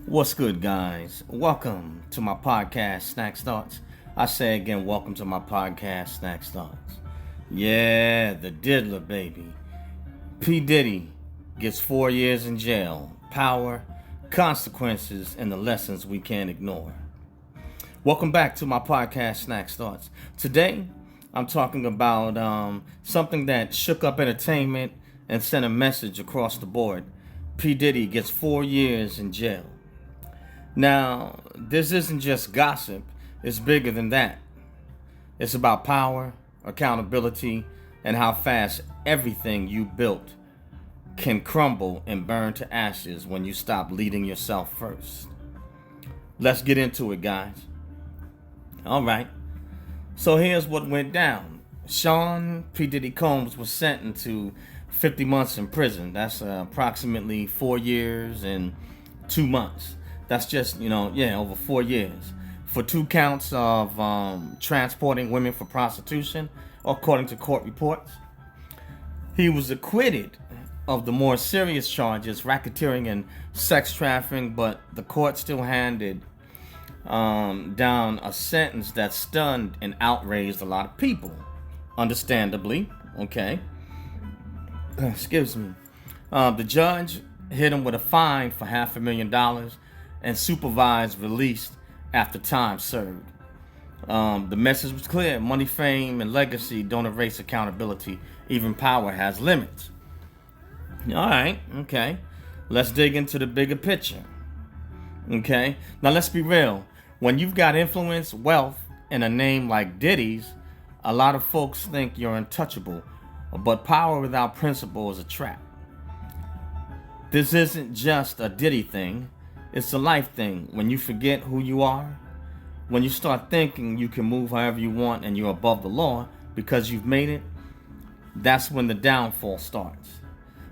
What's good, guys? Welcome to my podcast, Snakz Thoughts. I say again, welcome to my podcast, Snakz Thoughts. Yeah, the diddler, baby. Pdiddy gets 4 years in jail. Power, consequences, and the lessons we can't ignore. Welcome back to my podcast, Snakz Thoughts. Today, I'm talking about something that shook up entertainment and sent a message across the board. Pdiddy gets 4 years in jail. Now, this isn't just gossip, it's bigger than that. It's about power, accountability, and how fast everything you built can crumble and burn to ashes when you stop leading yourself first. Let's get into it, guys. All right. So here's what went down. Sean Puffy Combs was sentenced to 50 months in prison. That's approximately 4 years and 2 months. That's just, over 4 years. For 2 counts of transporting women for prostitution, according to court reports. He was acquitted of the more serious charges, racketeering and sex trafficking, but the court still handed down a sentence that stunned and outraged a lot of people. Understandably, okay. Excuse me. The judge hit him with a fine for $500,000 and supervised release after time served. The message was clear. Money, fame, and legacy don't erase accountability. Even power has limits. All right, okay. Let's dig into the bigger picture. Okay? Now, let's be real. When you've got influence, wealth, and a name like Diddy's, a lot of folks think you're untouchable. But power without principle is a trap. This isn't just a Diddy thing. It's a life thing. When you forget who you are, when you start thinking you can move however you want and you're above the law because you've made it, that's when the downfall starts.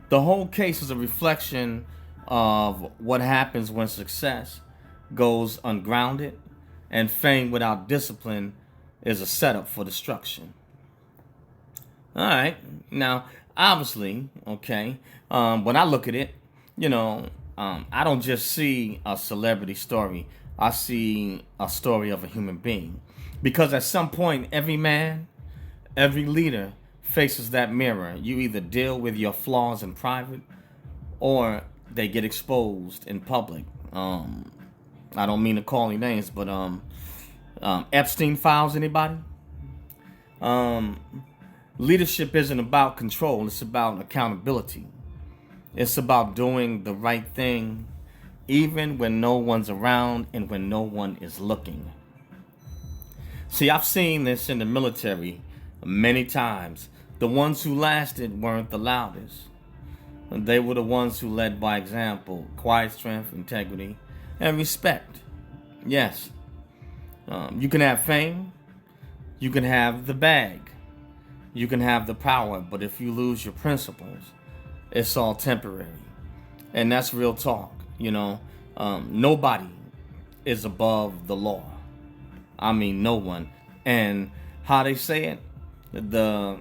The whole case is a reflection of what happens when success goes ungrounded and fame without discipline is a setup for destruction. All right. Now, obviously, okay, when I look at it, I don't just see a celebrity story. I see a story of a human being. Because at some point, every man, every leader faces that mirror. You either deal with your flaws in private or they get exposed in public. I don't mean to call any names, but Epstein files, anybody? Leadership isn't about control. It's about accountability. It's about doing the right thing even when no one's around and when no one is looking. See, I've seen this in the military many times. The ones who lasted weren't the loudest. They were the ones who led by example, quiet strength, integrity, and respect. Yes, you can have fame, you can have the bag, you can have the power, but if you lose your principles, it's all temporary. And that's real talk. Nobody is above the law. I mean, no one. And how they say it, the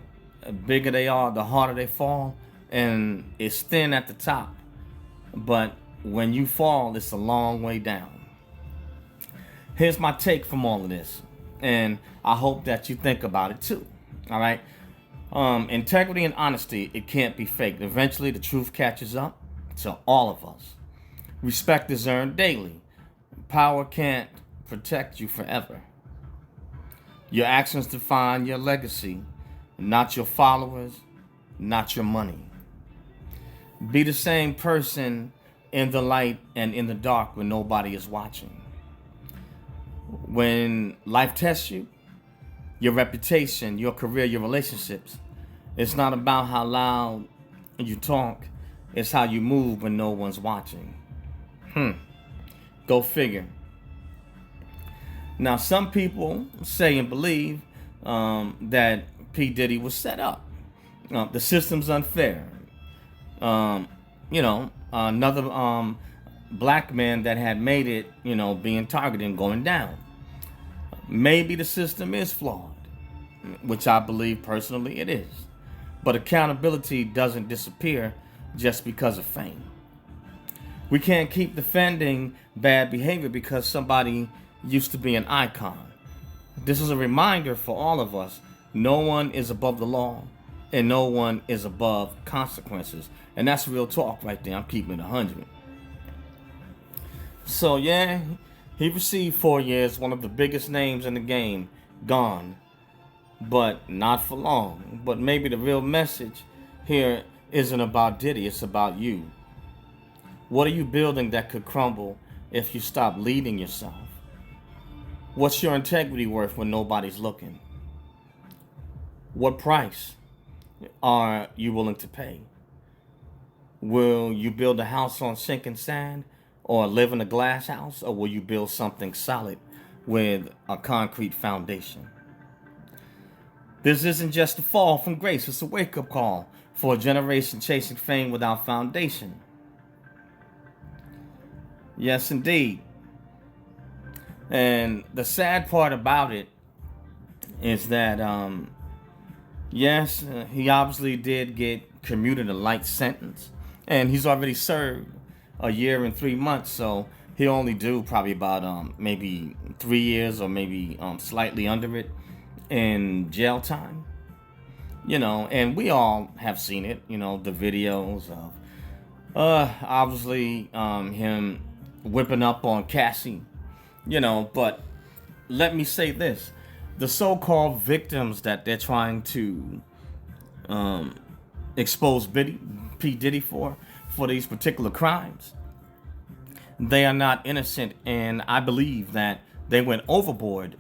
bigger they are, the harder they fall. And it's thin at the top. But when you fall, it's a long way down. Here's my take from all of this. And I hope that you think about it too. All right. Integrity and honesty, it can't be faked. Eventually, the truth catches up to all of us. Respect is earned daily. Power can't protect you forever. Your actions define your legacy, not your followers, not your money. Be the same person in the light and in the dark when nobody is watching. When life tests you, your reputation, your career, your relationships, it's not about how loud you talk. It's how you move when no one's watching. Go figure. Now, some people say and believe that P. Diddy was set up. The system's unfair. Another black man that had made it, being targeted and going down. Maybe the system is flawed, which I believe personally it is. But accountability doesn't disappear just because of fame. We can't keep defending bad behavior because somebody used to be an icon. This is a reminder for all of us. No one is above the law, and no one is above consequences. And that's real talk right there. I'm keeping it 100. So yeah, he received 4 years, one of the biggest names in the game, gone. But not for long. But maybe the real message here isn't about Diddy, it's about you. What are you building that could crumble if you stop leading yourself? What's your integrity worth when nobody's looking? What price are you willing to pay? Will you build a house on sinking sand or live in a glass house, or will you build something solid with a concrete foundation? This isn't just a fall from grace, it's a wake-up call for a generation chasing fame without foundation. Yes, indeed. And the sad part about it is that, yes, he obviously did get commuted a light sentence, and he's already served a year and 3 months, so he'll only do probably about maybe 3 years or maybe slightly under it in jail time. And we all have seen it, the videos of obviously him whipping up on Cassie, but let me say this. The so-called victims that they're trying to expose Pdiddy for these particular crimes, they are not innocent, and I believe that they went overboard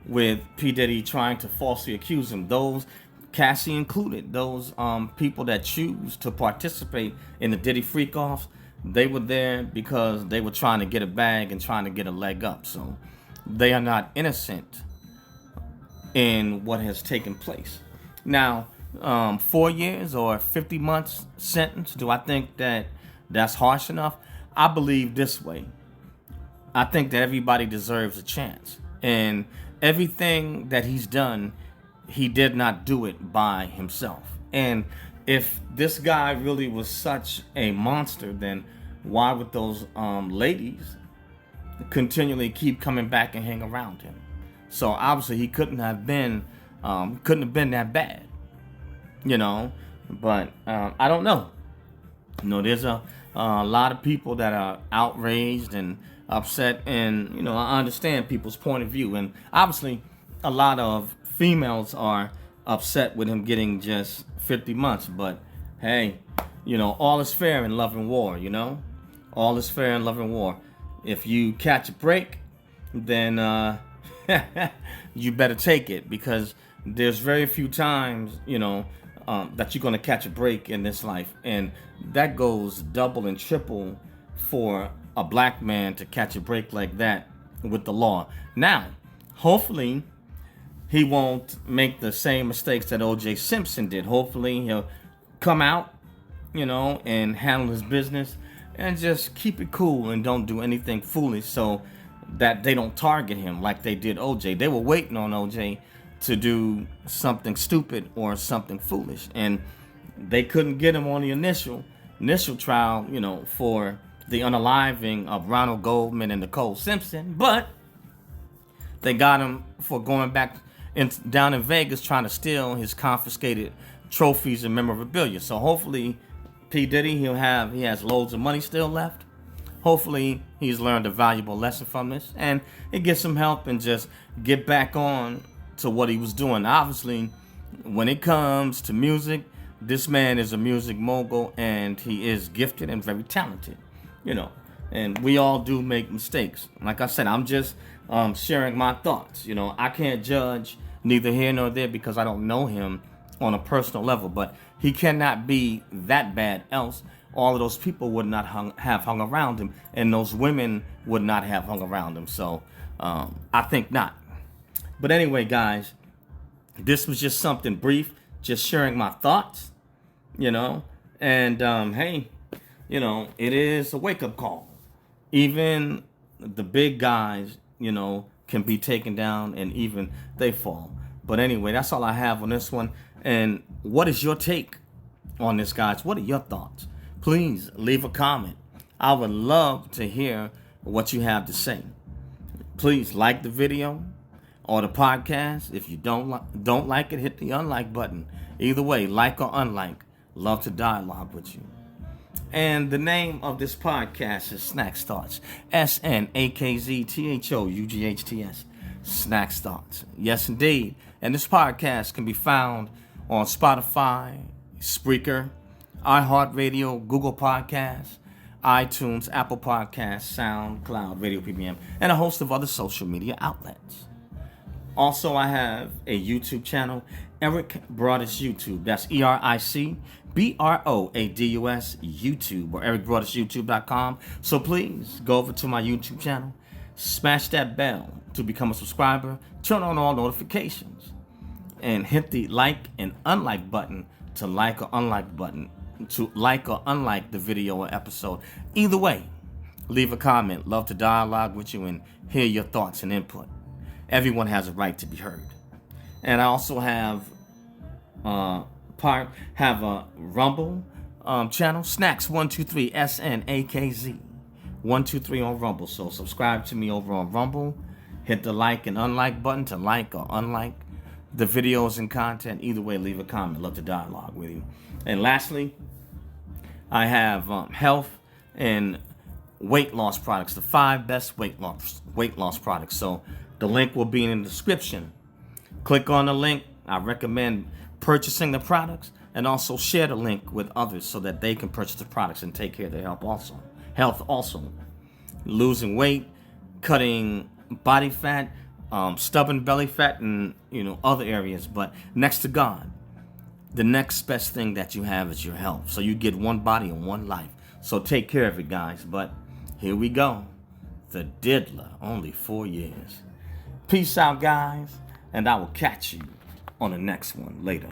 with Pdiddy trying to falsely accuse him. Those, Cassie included, those people that choose to participate in the Diddy freak-offs, they were there because they were trying to get a bag and trying to get a leg up. So they are not innocent in what has taken place. Now, 4 years or 50 months sentence, do I think that that's harsh enough? I believe this way. I think that everybody deserves a chance. And everything that he's done, he did not do it by himself. And if this guy really was such a monster, then why would those ladies continually keep coming back and hang around him? So obviously he couldn't have been that bad, But I don't know. There's a lot of people that are outraged and upset, and I understand people's point of view, and obviously a lot of females are upset with him getting just 50 months. But hey, all is fair in love and war. All is fair in love and war. If you catch a break, then you better take it, because there's very few times that you're going to catch a break in this life, and that goes double and triple for a black man to catch a break like that with the law. Now, hopefully he won't make the same mistakes that O.J. Simpson did. Hopefully he'll come out, and handle his business and just keep it cool and don't do anything foolish, so that they don't target him like they did O.J. They were waiting on O.J. to do something stupid or something foolish, and they couldn't get him on the initial trial, for the unaliving of Ronald Goldman and Nicole Simpson, but they got him for going back down in Vegas trying to steal his confiscated trophies and memorabilia. So hopefully P. Diddy, he has loads of money still left. Hopefully he's learned a valuable lesson from this, and it gets some help and just get back on to what he was doing. Obviously, when it comes to music, this man is a music mogul, and he is gifted and very talented, and we all do make mistakes. Like I said, I'm just sharing my thoughts. I can't judge neither here nor there because I don't know him on a personal level, but he cannot be that bad, else all of those people would not have hung around him, and those women would not have hung around him. So I think not. But anyway, guys, this was just something brief, just sharing my thoughts, and hey, it is a wake-up call. Even the big guys, can be taken down, and even they fall. But anyway, that's all I have on this one. And what is your take on this, guys? What are your thoughts? Please leave a comment. I would love to hear what you have to say. Please like the video or the podcast. If you don't like it, hit the unlike button. Either way, like or unlike, love to dialogue with you. And the name of this podcast is Snakz Thoughts. SNAKZTHOUGHTS. Snakz Thoughts. Yes, indeed. And this podcast can be found on Spotify, Spreaker, iHeartRadio, Google Podcasts, iTunes, Apple Podcasts, SoundCloud, Radio PBM, and a host of other social media outlets. Also, I have a YouTube channel, Eric Broadus YouTube. That's EricBroadus YouTube, or ericbroadusyoutube.com. So please go over to my YouTube channel, smash that bell to become a subscriber, turn on all notifications, and hit the like and unlike button to like or unlike the video or episode. Either way, leave a comment. Love to dialogue with you and hear your thoughts and input. Everyone has a right to be heard. And I also have a Rumble channel, Snakz123 SNAKZ 123 on Rumble. So subscribe to me over on Rumble. Hit the like and unlike button to like or unlike the videos and content. Either way, leave a comment. Love to dialogue with you. And lastly, I have health and weight loss products, the 5 best weight loss products. So the link will be in the description. Click on the link. I recommend purchasing the products, and also share the link with others so that they can purchase the products and take care of their health also. Losing weight, cutting body fat, stubborn belly fat, and other areas. But next to God, the next best thing that you have is your health. So you get one body and one life. So take care of it, guys. But here we go. The Diddler, only 4 years. Peace out, guys, and I will catch you on the next one later.